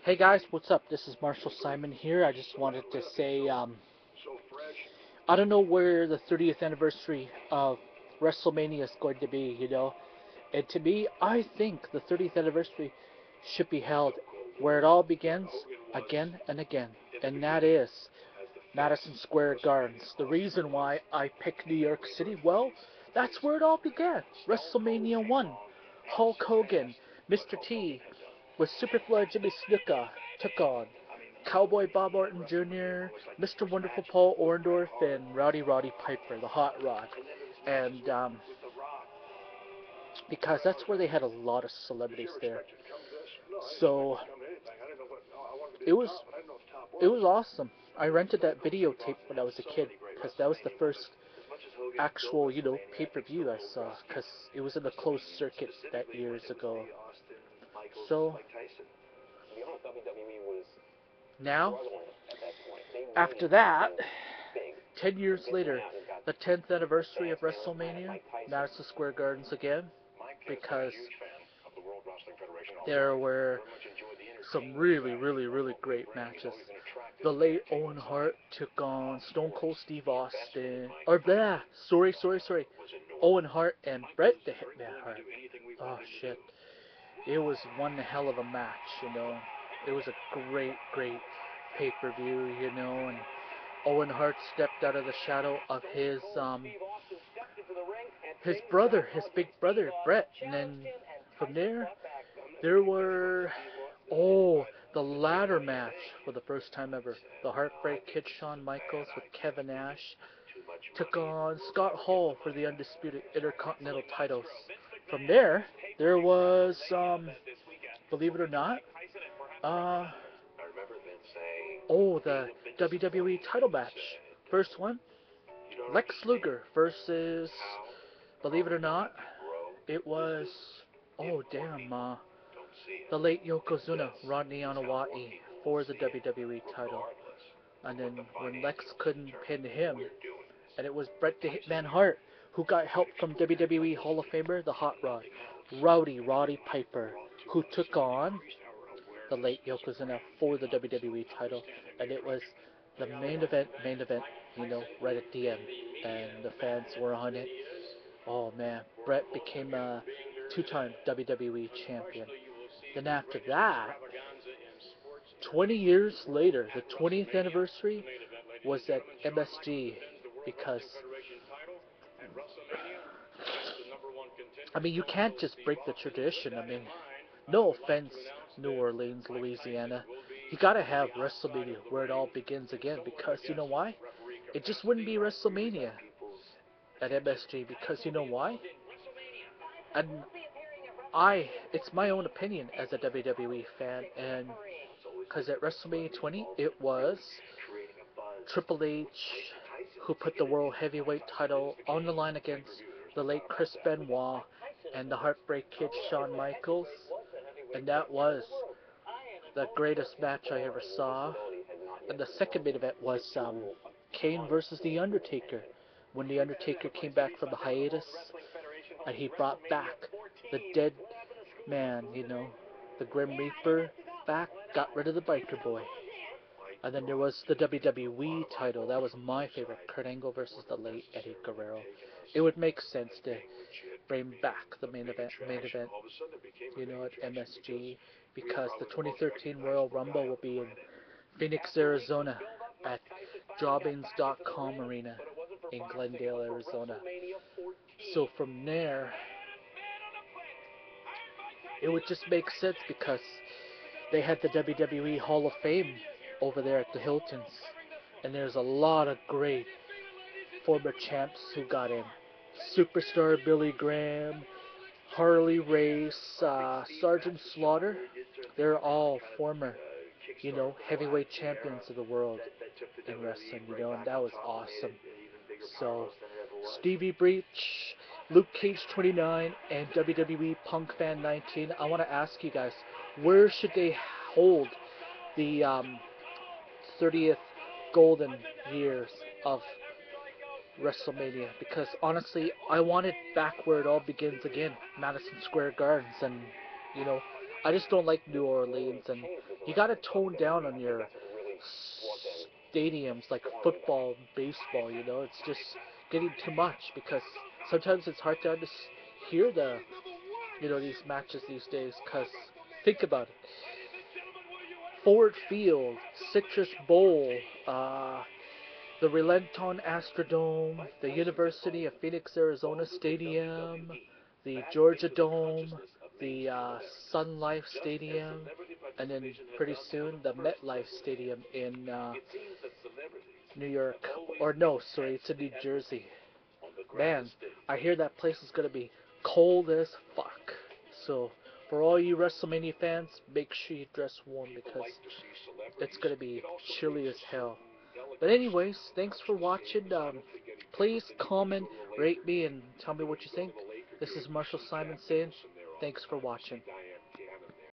Hey guys, what's up? This is Marshall Simon here. I just wanted to say, I don't know where the 30th anniversary of Wrestlemania is going to be. And to me, I think the 30th anniversary should be held where it all begins, again and again. And that is Madison Square Gardens. The reason why I picked New York City, well, that's where it all began. Wrestlemania 1. Hulk Hogan, Mr. T, with Superfly Jimmy Snuka took on Cowboy Bob Orton Jr., Mr. Wonderful Paul Orndorff, and Roddy Piper, the Hot Rod. And because that's where they had a lot of celebrities there. So it was it was awesome. I rented that videotape when I was a kid because that was the first actual, pay-per-view I saw because it was in a closed circuit that years ago. So now, after that, 10 years later, the 10th anniversary of WrestleMania, Madison Square Gardens again, because there were some really great matches. The late Owen Hart took on Stone Cold Steve Austin. Or blah, sorry. Owen Hart and Bret the Hitman Hart. Oh shit. It was one hell of a match. It was a great pay-per-view, and Owen Hart stepped out of the shadow of his brother, his big brother, Bret. And then from there were, the ladder match for the first time ever. The Heartbreak Kid Shawn Michaels with Kevin Nash took on Scott Hall for the undisputed Intercontinental titles. From there was, believe it or not, uh, the WWE title match. First one, Lex Luger versus, believe it or not, it was, the late Yokozuna, Rodney Anawati, for the WWE title. And then when Lex couldn't pin him, and it was Bret the Hitman Hart who got help from WWE Hall of Famer, the Hot Rod, Roddy Piper, who took on the late Yokozuna for the WWE title. And it was the main event, right at the end. And the fans were on it. Oh man, Bret became a two-time WWE champion. Then after that, 20 years later, the 20th anniversary was at MSG because, I mean, you can't just break the tradition. I mean, no offense, New Orleans, Louisiana. You gotta have WrestleMania where it all begins again because you know why? It just wouldn't be WrestleMania at MSG because you know why? And it's my own opinion as a WWE fan, and because at WrestleMania 20, it was Triple H who put the World Heavyweight title on the line against the late Chris Benoit and the Heartbreak Kid Shawn Michaels, and that was the greatest match I ever saw. And the second main event was Kane versus The Undertaker, when The Undertaker came back from the hiatus, and he brought back the dead man, the Grim Reaper back, got rid of the Biker Boy. And then there was the WWE title. That was my favorite, Kurt Angle versus the late Eddie Guerrero. It would make sense to bring back the main event, at MSG, because the 2013 Royal Rumble will be in Phoenix, Arizona, at Jobbins.com Arena in Glendale, Arizona. So from there, it would just make sense because they had the WWE Hall of Fame over there at the Hiltons, and there's a lot of great former champs who got in. Superstar Billy Graham, Harley Race, Sergeant Slaughter, they're all former, heavyweight champions of the world in wrestling, and that was awesome. So, Stevie Breach, Luke Cage 29, and WWE Punk Fan 19, I want to ask you guys, where should they hold the 30th golden years of WrestleMania? Because honestly, I want it back where it all begins again, Madison Square Gardens, and you know, I just don't like New Orleans, and you gotta tone down on your stadiums like football, baseball. You know, it's just getting too much because sometimes it's hard to hear these matches these days. Cause think about it: Ford Field, Citrus Bowl, the Relenton Astrodome, the University of Phoenix, Arizona Stadium, the Georgia Dome, the Sun Life Stadium, and then pretty soon the MetLife Stadium in New York. Or no, sorry, it's in New Jersey. Man, I hear that place is gonna be cold as fuck. So for all you WrestleMania fans, make sure you dress warm because it's gonna be chilly as hell. But anyways, thanks for watching. Please comment, rate me, and tell me what you think. This is Marshall Simon saying, thanks for watching.